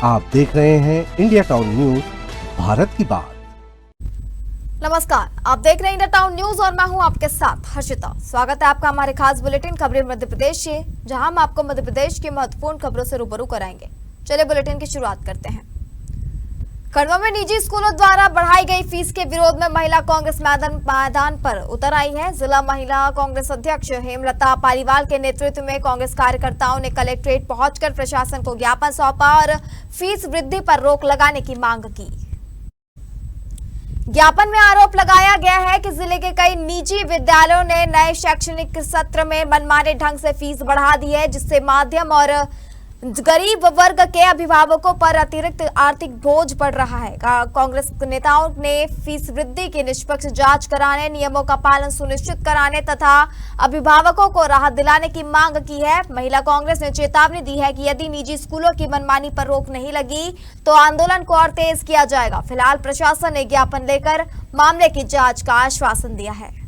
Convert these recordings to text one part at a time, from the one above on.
आप देख रहे हैं इंडिया टाउन न्यूज, भारत की बात। नमस्कार, आप देख रहे हैं इंडिया टाउन न्यूज और मैं हूं आपके साथ हर्षिता। स्वागत है आपका हमारे खास बुलेटिन खबरें मध्य प्रदेश से, जहां हम आपको मध्य प्रदेश की महत्वपूर्ण खबरों से रूबरू कराएंगे। चलिए बुलेटिन की शुरुआत करते हैं। खंडवा में निजी स्कूलों द्वारा बढ़ाई गई फीस के विरोध में महिला कांग्रेस मैदान पर उतर आई है। जिला महिला कांग्रेस अध्यक्ष हेमलता पालीवाल के नेतृत्व में कांग्रेस कार्यकर्ताओं ने कलेक्ट्रेट पहुंचकर प्रशासन को ज्ञापन सौंपा और फीस वृद्धि पर रोक लगाने की मांग की। ज्ञापन में आरोप लगाया गया है कि जिले के कई निजी विद्यालयों ने नए शैक्षणिक सत्र में मनमाने ढंग से फीस बढ़ा दी है, जिससे माध्यम और गरीब वर्ग के अभिभावकों पर अतिरिक्त आर्थिक बोझ पड़ रहा है। कांग्रेस नेताओं ने फीस वृद्धि की निष्पक्ष जांच कराने, नियमों का पालन सुनिश्चित कराने तथा अभिभावकों को राहत दिलाने की मांग की है। महिला कांग्रेस ने चेतावनी दी है कि यदि निजी स्कूलों की मनमानी पर रोक नहीं लगी तो आंदोलन को और तेज किया जाएगा। फिलहाल प्रशासन ने ज्ञापन लेकर मामले की जाँच का आश्वासन दिया है।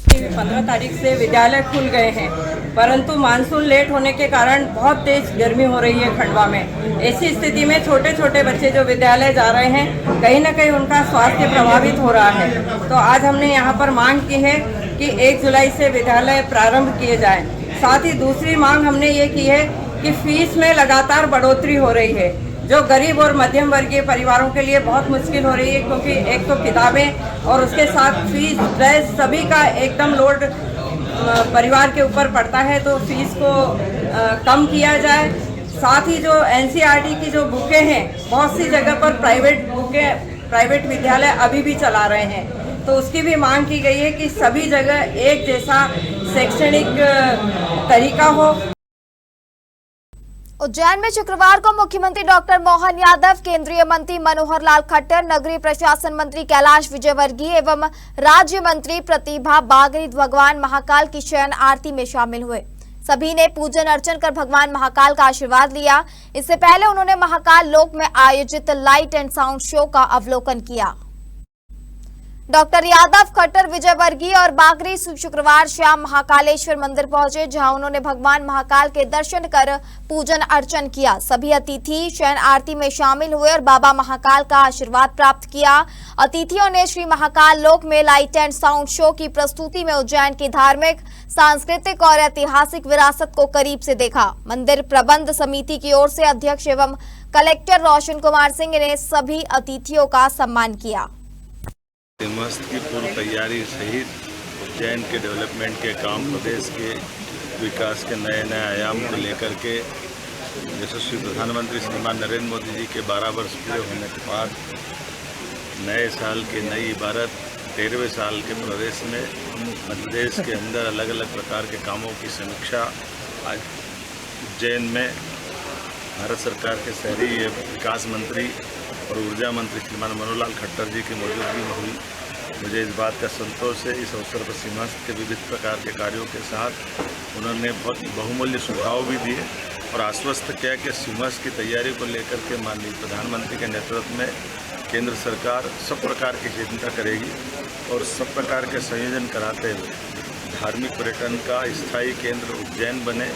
15 तारीख से विद्यालय खुल गए हैं, परंतु मानसून लेट होने के कारण बहुत तेज गर्मी हो रही है खंडवा में। ऐसी स्थिति में छोटे छोटे बच्चे जो विद्यालय जा रहे हैं, कहीं ना कहीं उनका स्वास्थ्य प्रभावित हो रहा है। तो आज हमने यहाँ पर मांग की है कि 1 जुलाई से विद्यालय प्रारंभ किए जाएं। साथ ही दूसरी मांग हमने ये की है कि फीस में लगातार बढ़ोतरी हो रही है, जो गरीब और मध्यम वर्गीय परिवारों के लिए बहुत मुश्किल हो रही है, क्योंकि एक तो किताबें और उसके साथ फीस, ड्रेस, सभी का एकदम लोड परिवार के ऊपर पड़ता है। तो फीस को कम किया जाए। साथ ही जो एनसीईआरटी की जो बुकें हैं, बहुत सी जगह पर प्राइवेट विद्यालय अभी भी चला रहे हैं, तो उसकी भी मांग की गई है कि सभी जगह एक जैसा शैक्षणिक तरीका हो। उज्जैन में शुक्रवार को मुख्यमंत्री डॉक्टर मोहन यादव, केंद्रीय मंत्री मनोहर लाल खट्टर, नगरीय प्रशासन मंत्री कैलाश विजयवर्गीय एवं राज्य मंत्री प्रतिभा बागरी भगवान महाकाल की शयन आरती में शामिल हुए। सभी ने पूजन अर्चन कर भगवान महाकाल का आशीर्वाद लिया। इससे पहले उन्होंने महाकाल लोक में आयोजित लाइट एंड साउंड शो का अवलोकन किया। डॉक्टर यादव, खट्टर, विजयवर्गीय और बागरी शुक्रवार शाम महाकालेश्वर मंदिर पहुंचे, जहां उन्होंने भगवान महाकाल के दर्शन कर पूजन अर्चन किया। सभी अतिथि शयन आरती में शामिल हुए और बाबा महाकाल का आशीर्वाद प्राप्त किया। अतिथियों ने श्री महाकाल लोक में लाइट एंड साउंड शो की प्रस्तुति में उज्जैन की धार्मिक, सांस्कृतिक और ऐतिहासिक विरासत को करीब से देखा। मंदिर प्रबंध समिति की ओर से अध्यक्ष एवं कलेक्टर रोशन कुमार सिंह ने सभी अतिथियों का सम्मान किया। मस्त की पूर्व तैयारी सहित उज्जैन के डेवलपमेंट के काम, प्रदेश के विकास के नए नए आयाम को लेकर के यशस्वी प्रधानमंत्री श्रीमान नरेंद्र मोदी जी के 12 वर्ष पूरे होने के बाद नए साल की नई इबारत 13वें साल के प्रवेश में मध्य प्रदेश के अंदर अलग अलग प्रकार के कामों की समीक्षा आज उज्जैन में भारत सरकार के शहरी विकास मंत्री और ऊर्जा मंत्री श्रीमान मनोहर लाल खट्टर जी की मौजूदगी में हुई। मुझे इस बात का संतोष है, इस अवसर पर सीमांत के विविध प्रकार के कार्यों के साथ उन्होंने बहुत बहुमूल्य सुझाव भी दिए और आश्वस्त किया कि सीमांत की तैयारी को लेकर के माननीय प्रधानमंत्री के नेतृत्व में केंद्र सरकार सब प्रकार की चिंता करेगी और सब प्रकार के संयोजन कराते हुए धार्मिक पर्यटन का स्थायी केंद्र उज्जैन बने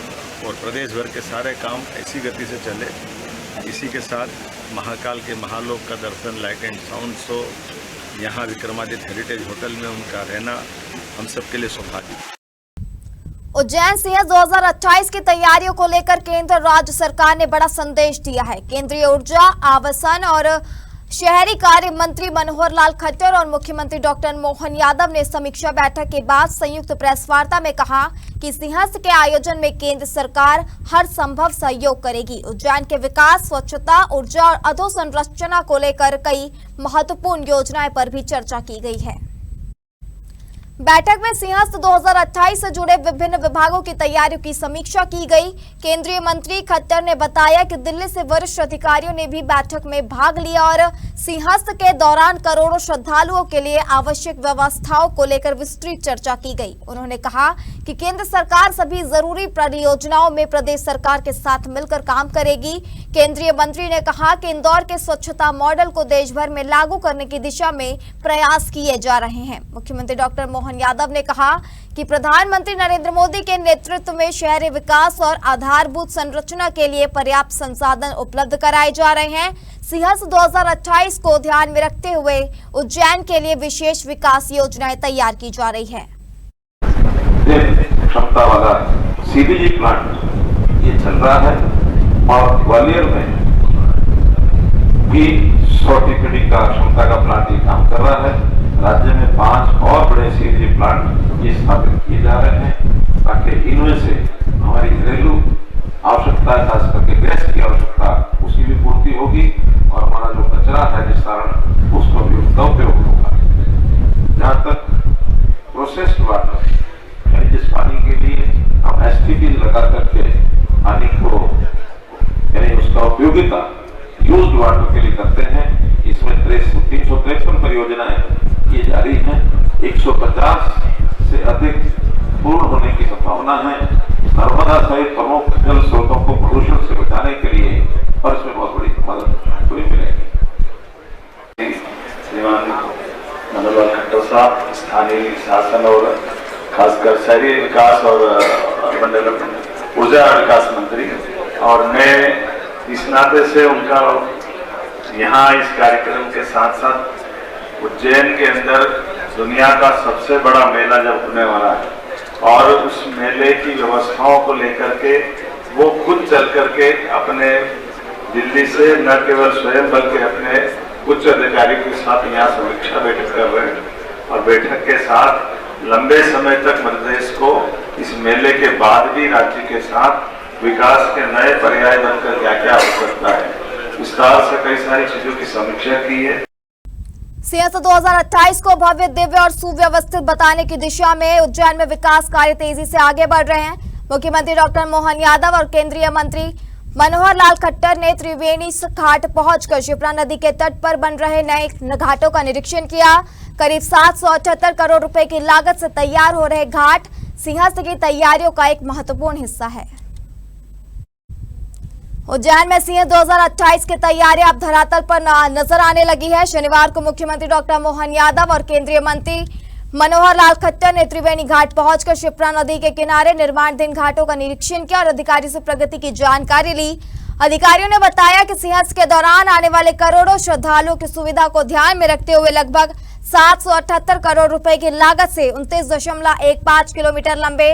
और प्रदेश भर के सारे काम ऐसी गति से चले। इसी के साथ महाकाल के महालोक का दर्शन, लाइट एंड साउंड शो, यहाँ विक्रमादित्य हेरिटेज होटल में उनका रहना हम सबके लिए सौभाग्य। उज्जैन सिंह 2028 की तैयारियों को लेकर केंद्र और राज्य सरकार ने बड़ा संदेश दिया है। केंद्रीय ऊर्जा, आवासन और शहरी कार्य मंत्री मनोहर लाल खट्टर और मुख्यमंत्री डॉक्टर मोहन यादव ने समीक्षा बैठक के बाद संयुक्त प्रेस वार्ता में कहा कि सिंहस्थ के आयोजन में केंद्र सरकार हर संभव सहयोग करेगी। उज्जैन के विकास, स्वच्छता, ऊर्जा और अधोसंरचना को लेकर कई महत्वपूर्ण योजनाएं पर भी चर्चा की गई है। बैठक में सिंहस्थ 2028 से जुड़े विभिन्न विभागों की तैयारियों की समीक्षा की गई। केंद्रीय मंत्री खट्टर ने बताया कि दिल्ली से वरिष्ठ अधिकारियों ने भी बैठक में भाग लिया और सिंहस्थ के दौरान करोड़ों श्रद्धालुओं के लिए आवश्यक व्यवस्थाओं को लेकर विस्तृत चर्चा की गई। उन्होंने कहा कि केंद्र सरकार सभी जरूरी परियोजनाओं में प्रदेश सरकार के साथ मिलकर काम करेगी। केंद्रीय मंत्री ने कहा कि इंदौर के स्वच्छता मॉडल को देश भर में लागू करने की दिशा में प्रयास किए जा रहे हैं। मुख्यमंत्री डॉक्टर मोहन मोहन यादव ने कहा कि प्रधानमंत्री नरेंद्र मोदी के नेतृत्व में शहरी विकास और आधारभूत संरचना के लिए पर्याप्त संसाधन उपलब्ध कराए जा रहे हैं। सिंहस्थ 2028 को ध्यान में रखते हुए उज्जैन के लिए विशेष विकास योजनाएं तैयार की जा रही है। क्षमता वाला सीबीजी प्लांट ये चल रहा है और ग्वालियर में भी 100 टीपीडी का क्षमता का प्लांट ये काम कर रहा है। राज्य में 5 और बड़े सीबीजी प्लांट ये स्थापित किए जा रहे हैं ताकि इनमें से हमारी घरेलू आवश्यकता, खास करके गैस की आवश्यकता, उसकी भी पूर्ति होगी और हमारा जो कचरा है जिस कारण उसका भी उपयोग होगा। जहाँ तक प्रोसेस्ड वाटर यानी जिस पानी के लिए हम एसटीपी लगा करके पानी को यानी उसका उपयोगिता यूज्ड वाटर के लिए करते हैं, इसमें 353 परियोजनाएं की जारी हैं। 150 से अधिक पूर्ण होने की संभावना है। नर्मदा सहित प्रमुख जल स्रोतों को प्रदूषण से बचाने के लिए और इसमें बहुत बड़ी मदद पूरी मिलेगी। श्रीमान मनोहर खट्टर साहब स्थानीय शासन और खासकर शहरी विकास और अर्बन डेवलपमेंट ऊर्जा विकास मंत्री, और मैं इस नाते से उनका यहाँ इस कार्यक्रम के साथ साथ उज्जैन के अंदर दुनिया का सबसे बड़ा मेला जब होने वाला है और उस मेले की व्यवस्थाओं को लेकर के वो खुद चल करके अपने दिल्ली से न केवल स्वयं बल्कि अपने उच्च अधिकारियों के साथ यहाँ समीक्षा बैठक कर रहे हैं और बैठक के साथ लंबे समय तक मध्य प्रदेश को इस मेले के बाद भी राज्य के साथ विकास के नए पर्याय बनकर क्या क्या हो सकता है, विस्तार से कई सारी चीजों की समीक्षा की है। सिंहस्थ 2028 को भव्य, दिव्य और सुव्यवस्थित बताने की दिशा में उज्जैन में विकास कार्य तेजी से आगे बढ़ रहे हैं। मुख्यमंत्री डॉक्टर मोहन यादव और केंद्रीय मंत्री मनोहर लाल खट्टर ने त्रिवेणी घाट पहुंचकर शिप्रा नदी के तट पर बन रहे नए घाटों का निरीक्षण किया। करीब 778 करोड़ रुपए की लागत से तैयार हो रहे घाट सिंहस्थ की तैयारियों का एक महत्वपूर्ण हिस्सा है। उज्जैन में सिंहस्थ 2028 की तैयारियां अब धरातल पर नजर आने लगी है। शनिवार को मुख्यमंत्री डॉक्टर मोहन यादव और केंद्रीय मंत्री मनोहर लाल खट्टर ने त्रिवेणी घाट पहुंचकर शिप्रा नदी के किनारे निर्माणाधीन घाटों का निरीक्षण किया और अधिकारी से प्रगति की जानकारी ली। अधिकारियों ने बताया कि सिंहस्थ के दौरान आने वाले करोड़ों श्रद्धालुओं की सुविधा को ध्यान में रखते हुए लगभग 778 करोड़ रुपए की लागत से 29.15 किलोमीटर लंबे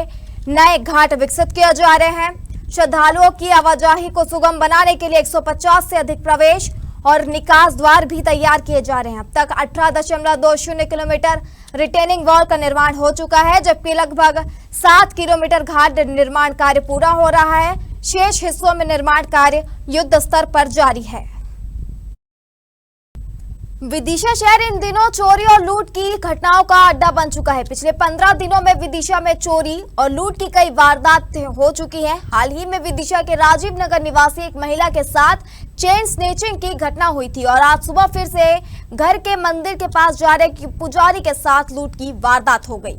नए घाट विकसित किए जा रहे हैं। श्रद्धालुओं की आवाजाही को सुगम बनाने के लिए 150 से अधिक प्रवेश और निकास द्वार भी तैयार किए जा रहे हैं। अब तक 18.20 किलोमीटर रिटेनिंग वॉल का निर्माण हो चुका है, जबकि लगभग 7 किलोमीटर घाट निर्माण कार्य पूरा हो रहा है। शेष हिस्सों में निर्माण कार्य युद्ध स्तर पर जारी है। विदिशा शहर इन दिनों चोरी और लूट की घटनाओं का अड्डा बन चुका है। पिछले 15 दिनों में विदिशा में चोरी और लूट की कई वारदातें हो चुकी हैं। हाल ही में विदिशा के राजीव नगर निवासी एक महिला के साथ चेन स्नेचिंग की घटना हुई थी और आज सुबह फिर से घर के मंदिर के पास जा रहे पुजारी के साथ लूट की वारदात हो गई।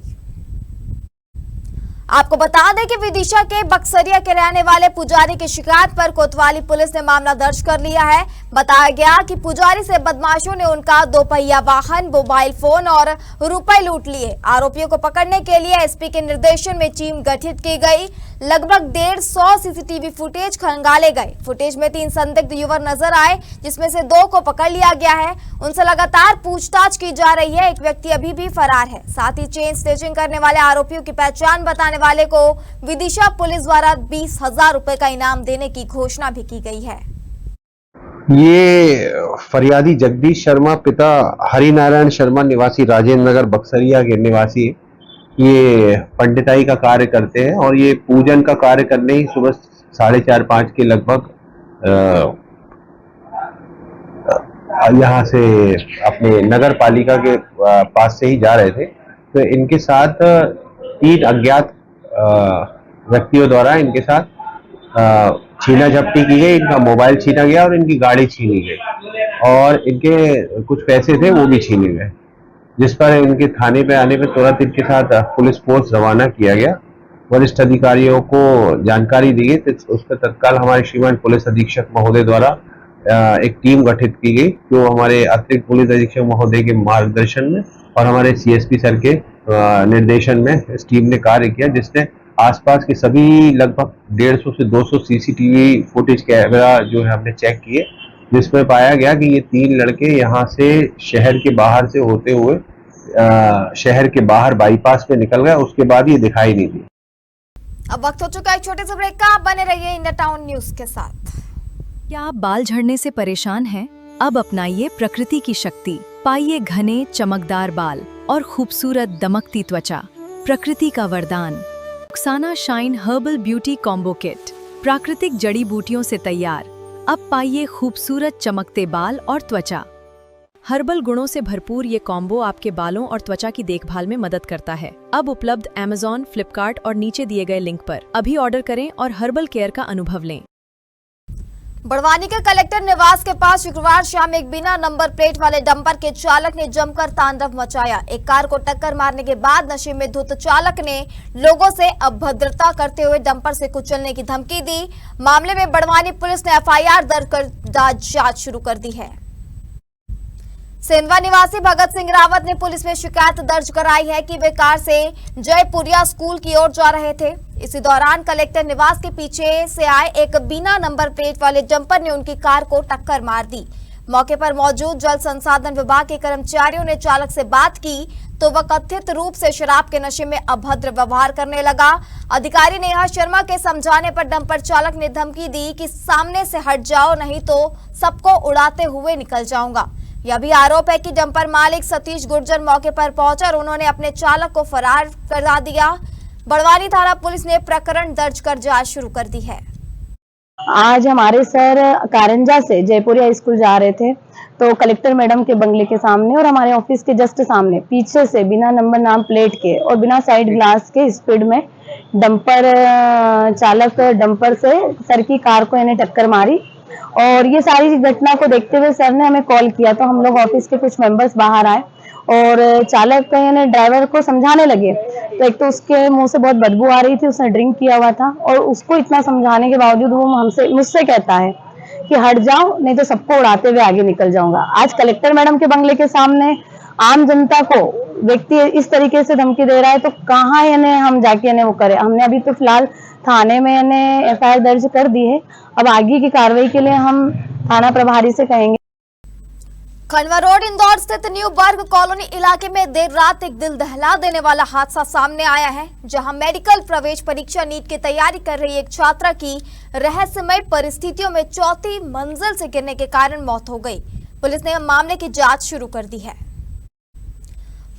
आपको बता दें कि विदिशा के बक्सरिया के रहने वाले पुजारी की शिकायत पर कोतवाली पुलिस ने मामला दर्ज कर लिया है। बताया गया कि पुजारी से बदमाशों ने उनका 2 पहिया वाहन, मोबाइल फोन और रुपए लूट लिए। आरोपियों को पकड़ने के लिए एसपी के निर्देशन में टीम गठित की गई। लगभग 150 सीसीटीवी फुटेज खंगाले गए। फुटेज में 3 संदिग्ध युवक नजर आए, जिसमें से 2 को पकड़ लिया गया है। उनसे लगातार पूछताछ की जा रही है। एक व्यक्ति अभी भी फरार है। साथ ही चेन स्नेचिंग करने वाले आरोपियों की पहचान बताने वाले को विदिशा पुलिस द्वारा 20,000 रुपए का इनाम देने की घोषणा भी की गई है। ये फरियादी जगदीश शर्मा पिता हरिनारायण शर्मा निवासी राजेंद्र नगर बक्सरिया के निवासी, ये पंडिताई का कार्य करते हैं और ये पूजन का कार्य करने ही सुबह 4:30-5 के लगभग यहाँ से अपने नगर पालिका के पास से ही जा रहे थे। तो इनके साथ 3 अज्ञात व्यक्तियों द्वारा इनके साथ छीना झपटी की गई। इनका मोबाइल छीना गया और इनकी गाड़ी छीनी गई और इनके कुछ पैसे थे वो भी छीने गए, जिस पर इनके थाने पे आने पे तुरंत इनके साथ पुलिस फोर्स रवाना किया गया। वरिष्ठ अधिकारियों को जानकारी दी गई तो उस पर तत्काल हमारे श्रीमान पुलिस अधीक्षक महोदय द्वारा एक टीम गठित की गई, जो हमारे अतिरिक्त पुलिस अधीक्षक महोदय के मार्गदर्शन में और हमारे सीएसपी सर के निर्देशन में इस टीम ने कार्य किया, जिसने आसपास के सभी लगभग 150 से 200 सीसीटीवी फुटेज कैमरा जो है हमने चेक किए, जिसमें पाया गया कि ये 3 लड़के यहाँ से शहर के बाहर से होते हुए शहर के बाहर बाईपास पे निकल गए, उसके बाद ये दिखाई नहीं दी। अब वक्त हो चुका है छोटे से ब्रेक का। आप बने रहिए इंडिया टाउन न्यूज के साथ। क्या आप बाल झड़ने से परेशान हैं? अब अपनाइए प्रकृति की शक्ति, पाइए घने चमकदार बाल और खूबसूरत दमकती त्वचा। प्रकृति का वरदान Rukhsana shine herbal beauty combo kit, प्राकृतिक जड़ी बूटियों से तैयार। अब पाइए खूबसूरत चमकते बाल और त्वचा। हर्बल गुणों से भरपूर ये कॉम्बो आपके बालों और त्वचा की देखभाल में मदद करता है। अब उपलब्ध Amazon, फ्लिपकार्ट और नीचे दिए गए लिंक पर अभी ऑर्डर करें और हर्बल केयर का अनुभव लें। बड़वानी के कलेक्टर निवास के पास शुक्रवार शाम एक बिना नंबर प्लेट वाले डंपर के चालक ने जमकर तांडव मचाया। एक कार को टक्कर मारने के बाद नशे में धुत चालक ने लोगों से अभद्रता करते हुए डंपर से कुचलने की धमकी दी। मामले में बड़वानी पुलिस ने FIR दर्ज कर जांच शुरू कर दी है। सेंधवा निवासी भगत सिंह रावत ने पुलिस में शिकायत दर्ज कराई है कि वे कार से जयपुरिया स्कूल की ओर जा रहे थे। इसी दौरान कलेक्टर निवास के पीछे से आए एक बिना नंबर प्लेट वाले डंपर ने उनकी कार को टक्कर मार दी। मौके पर मौजूद जल संसाधन विभाग के कर्मचारियों ने चालक से बात की तो वह कथित रूप से शराब के नशे में अभद्र व्यवहार करने लगा। अधिकारी नेहा शर्मा के समझाने पर डंपर चालक ने धमकी दी कि सामने से हट जाओ, नहीं तो सबको उड़ाते हुए निकल जाऊंगा। यह भी आरोप है कि डंपर मालिक सतीश गुर्जर मौके पर पहुंचा और उन्होंने अपने चालक को फरार करा दिया। बड़वानी थाना पुलिस ने प्रकरण दर्ज कर जांच शुरू कर दी है। आज हमारे सर कारंजा से जयपुरिया स्कूल जा रहे थे तो कलेक्टर मैडम के बंगले के सामने और हमारे ऑफिस के जस्ट सामने पीछे से बिना नंबर नाम प्लेट के और बिना साइड ग्लास के स्पीड में डंपर चालक डंपर से सर की कार को इन्हें टक्कर मारी। और ये सारी घटना को देखते हुए सर ने हमें कॉल किया तो हम लोग ऑफिस के कुछ मेंबर्स बाहर आए और चालक यानी ड्राइवर को समझाने लगे। तो एक तो उसके मुंह से बहुत बदबू आ रही थी, उसने ड्रिंक किया हुआ था और उसको इतना समझाने के बावजूद वो मुझसे कहता है कि हट जाओ, नहीं तो सबको उड़ाते हुए आगे निकल जाऊंगा। आज कलेक्टर मैडम के बंगले के सामने आम जनता को व्यक्ति इस तरीके से धमकी दे रहा है तो कहाँ यानी हम जाके यानी वो करें। हमने अभी तो फिलहाल थाने में यानी FIR दर्ज कर दी है। अब आगे की कार्रवाई के लिए हम थाना प्रभारी से कहेंगे। खंडवा रोड इंदौर स्थित न्यू बर्ग कॉलोनी इलाके में देर रात एक दिल दहला देने वाला हादसा सामने आया है, जहां मेडिकल प्रवेश परीक्षा नीट की तैयारी कर रही एक छात्रा की रहस्यमय परिस्थितियों में चौथी मंजिल से गिरने के कारण मौत हो गई। पुलिस ने मामले की जांच शुरू कर दी है।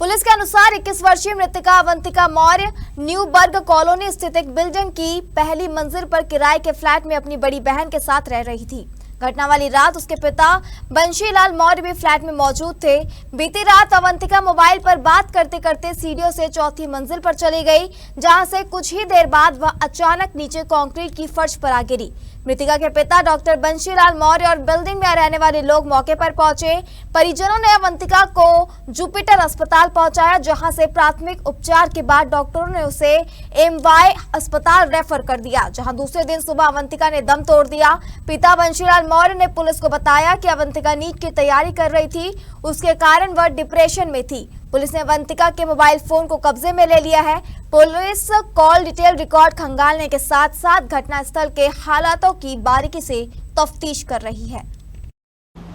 पुलिस के अनुसार 21 वर्षीय मृतका अवंतिका मौर्य न्यू बर्ग कॉलोनी स्थित एक बिल्डिंग की पहली मंजिल पर किराए के फ्लैट में अपनी बड़ी बहन के साथ रह रही थी। घटना वाली रात उसके पिता बंशीलाल मौर्य भी फ्लैट में मौजूद थे। बीती रात अवंतिका मोबाइल पर बात करते करते सीढ़ियों से चौथी मंजिल पर चली गई, जहां से कुछ ही देर बाद वह अचानक नीचे कंक्रीट की फर्श पर आ गिरी। मृतिका के पिता डॉक्टर बंशीलाल मौर्य और बिल्डिंग में रहने वाले लोग मौके पर पहुंचे। परिजनों ने अवंतिका को जुपिटर अस्पताल पहुंचाया, जहां से प्राथमिक उपचार के बाद डॉक्टरों ने उसे MY अस्पताल रेफर कर दिया, जहां दूसरे दिन सुबह अवंतिका ने दम तोड़ दिया। पिता बंशीलाल मौर्य ने पुलिस को बताया कि अवंतिका नीट की तैयारी कर रही थी, उसके कारण वह डिप्रेशन में थी। पुलिस ने अवंतिका के मोबाइल फोन को कब्जे में ले लिया है। पुलिस कॉल डिटेल रिकॉर्ड खंगालने के साथ साथ घटनास्थल के हालातों की बारीकी से तफ्तीश कर रही है।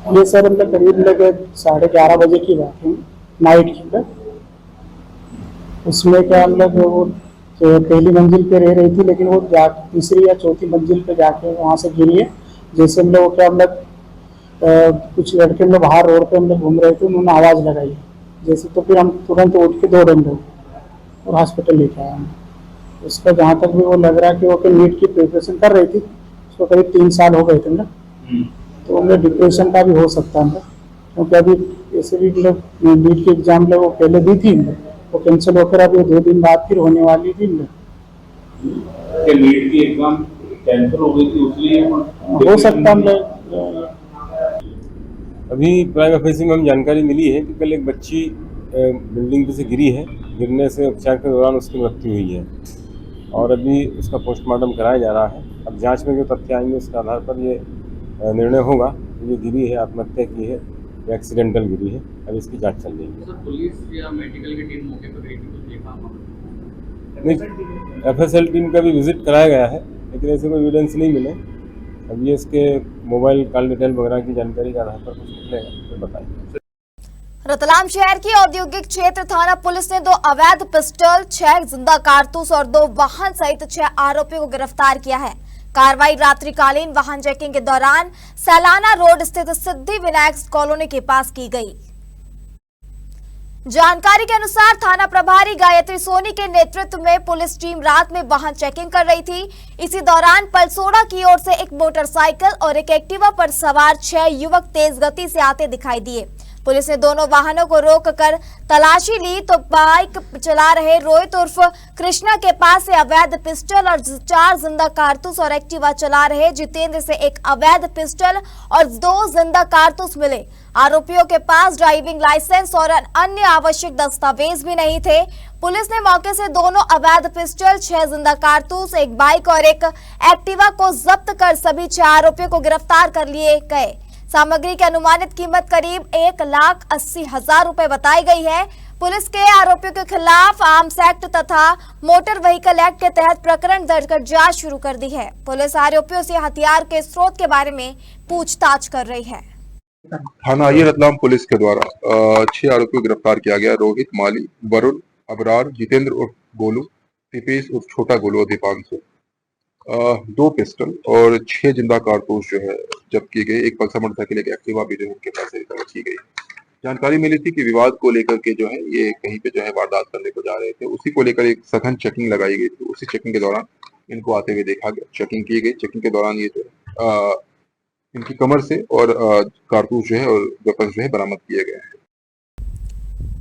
ये सर हम लोग करीब 11:30 बजे की बात है, नाइट की। उसमें क्या हम लोग वो पहली मंजिल पे रह रही थी, लेकिन वो तीसरी या चौथी मंजिल पे जाके वहाँ से गिरी है। जैसे हम लोग कुछ लड़के हम लोग बाहर रोड पे हम लोग घूम रहे थे, उन्होंने आवाज़ लगाई जैसे, तो फिर हम तुरंत उठ के दौड़े हम लोग और हॉस्पिटल लेके आए हम। उसका जहाँ तक भी वो लग रहा है कि वो नीट की प्रिपरेशन कर रही थी, उसको करीब 3 साल हो गए थे ना, तो उनमें डिप्रेशन का भी हो सकता है, क्योंकि अभी ऐसे भी लोग नीट की एग्जाम लोग वो पहले दी थी, वो कैंसिल होकर अभी 2 दिन बाद फिर होने वाली थी। नीट की एग्जाम कैंसिल हो गई थी, इसलिए हो सकता है। अभी प्राइम ऑफिस में हमें जानकारी मिली है कि कल एक बच्ची बिल्डिंग पे से गिरी है। गिरने से उपचार के दौरान उसकी मृत्यु हुई है और अभी उसका पोस्टमार्टम कराया जा रहा है। अब जांच में जो तथ्य आएंगे उसके आधार पर ये निर्णय होगा कि ये गिरी है, आत्महत्या की है या एक्सीडेंटल गिरी है। अब इसकी जांच चल रही है। सर पुलिस या मेडिकल की टीम मौके पर गई थी, कुछ देखा नहीं, FSL टीम का भी विजिट कराया गया है, लेकिन ऐसे कोई एविडेंस नहीं मिले। अब ये इसके मोबाइल कॉल डिटेल वगैरह की जानकारी के आधार पर कुछ निकलेगा तो बताएंगे। रतलाम शहर की औद्योगिक क्षेत्र थाना पुलिस ने 2 अवैध पिस्टल, 6 जिंदा कारतूस और 2 वाहन सहित 6 आरोपियों को गिरफ्तार किया है। कार्रवाई रात्रिकालीन वाहन चेकिंग के दौरान सैलाना रोड स्थित सिद्धि विनायक कॉलोनी के पास की गई। जानकारी के अनुसार थाना प्रभारी गायत्री सोनी के नेतृत्व में पुलिस टीम रात में वाहन चेकिंग कर रही थी। इसी दौरान पलसोड़ा की ओर से एक मोटरसाइकिल और एक एक्टिवा पर सवार 6 युवक तेज गति से आते दिखाई दिए। पुलिस ने दोनों वाहनों को रोककर तलाशी ली तो बाइक चला रहे रोहित उर्फ कृष्णा के पास से अवैध पिस्टल और 4 जिंदा कारतूस और एक्टिवा चला रहे जितेंद्र से एक अवैध पिस्टल और 2 जिंदा कारतूस मिले। आरोपियों के पास ड्राइविंग लाइसेंस और अन्य आवश्यक दस्तावेज भी नहीं थे। पुलिस ने मौके से दोनों अवैध पिस्टल, 6 जिंदा कारतूस, एक बाइक और एक एक्टिवा को जब्त कर सभी 6 आरोपियों को गिरफ्तार कर लिए गए। सामग्री की अनुमानित कीमत करीब 1,80,000 रुपए बताई गई है। पुलिस के आरोपियों के खिलाफ आर्म्स एक्ट तथा मोटर व्हीकल एक्ट के तहत प्रकरण दर्ज कर जांच शुरू कर दी है। पुलिस आरोपियों से हथियार के स्रोत के बारे में पूछताछ कर रही है। थाना रतलाम पुलिस के द्वारा 6 आरोपियों को गिरफ्तार किया गया। रोहित, माली, वरुण, अबरार, जितेंद्र उर्फ गोलू, दीपेश उर्फ छोटा गोलू और दीपांशु। 2 पिस्टल और 6 जिंदा कारतूस जो है जब्त किए गए। एक पल्सर मोटरसाइकिल, एक एक्टिवा भी जो है उनके पास से रिकवर की गई। जानकारी मिली थी कि विवाद को लेकर के जो है ये कहीं पे जो है वारदात करने को जा रहे थे। उसी को लेकर एक सघन चेकिंग लगाई गई थी। उसी चेकिंग के दौरान इनको आते हुए देखा गया। चेकिंग की गई। चेकिंग के दौरान ये जो है इनकी कमर से और कारतूस जो है और वेपन जो है बरामद किए गए हैं।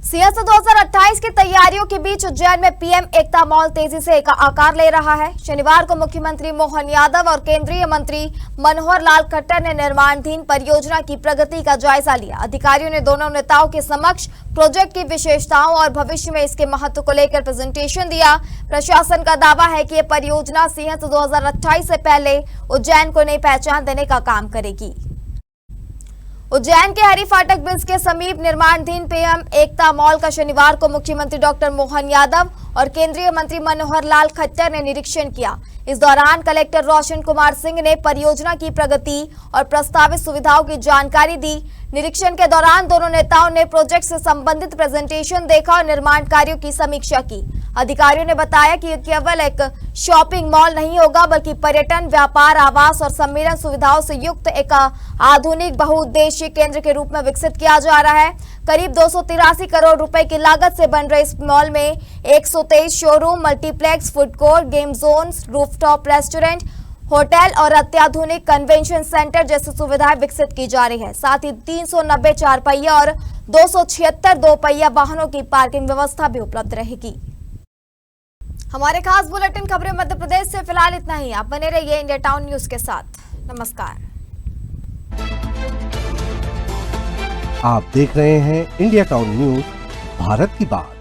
सियासत 2028 की तैयारियों के बीच उज्जैन में पीएम एकता मॉल तेजी से आकार ले रहा है। शनिवार को मुख्यमंत्री मोहन यादव और केंद्रीय मंत्री मनोहर लाल खट्टर ने निर्माणाधीन परियोजना की प्रगति का जायजा लिया। अधिकारियों ने दोनों नेताओं के समक्ष प्रोजेक्ट की विशेषताओं और भविष्य में इसके महत्व को लेकर प्रेजेंटेशन दिया। प्रशासन का दावा है कि ये परियोजना सिंहस्थ 2028 से पहले उज्जैन को नई पहचान देने का काम करेगी। उज्जैन के हरी फाटक ब्रिज के समीप निर्माणाधीन पीएम एकता मॉल का शनिवार को मुख्यमंत्री डॉक्टर मोहन यादव और केंद्रीय मंत्री मनोहर लाल खट्टर ने निरीक्षण किया। इस दौरान कलेक्टर रोशन कुमार सिंह ने परियोजना की प्रगति और प्रस्तावित सुविधाओं की जानकारी दी। निरीक्षण के दौरान दोनों नेताओं ने प्रोजेक्ट से संबंधित प्रेजेंटेशन देखा और निर्माण कार्यों की समीक्षा की। अधिकारियों ने बताया कि केवल एक शॉपिंग मॉल नहीं होगा बल्कि पर्यटन, व्यापार, आवास और सम्मेलन सुविधाओं से युक्त एक आधुनिक बहुउद्देशीय केंद्र के रूप में विकसित किया जा रहा है। करीब 283 करोड़ रुपए की लागत से बन रहे इस मॉल में 123 showroom, multiplex, food court, game zone, rooftop restaurant, hotel और अत्याधुनिक कन्वेंशन सेंटर जैसी सुविधाएं विकसित की जा रही है। साथ ही 390 4 पहिया और 276 2 पहिया वाहनों की पार्किंग व्यवस्था भी उपलब्ध रहेगी। हमारे खास बुलेटिन खबरें मध्य प्रदेश से फिलहाल इतना ही। आप बने रहिए इंडिया टाउन न्यूज के साथ। नमस्कार। आप देख रहे हैं इंडिया टाउन न्यूज, भारत की बात।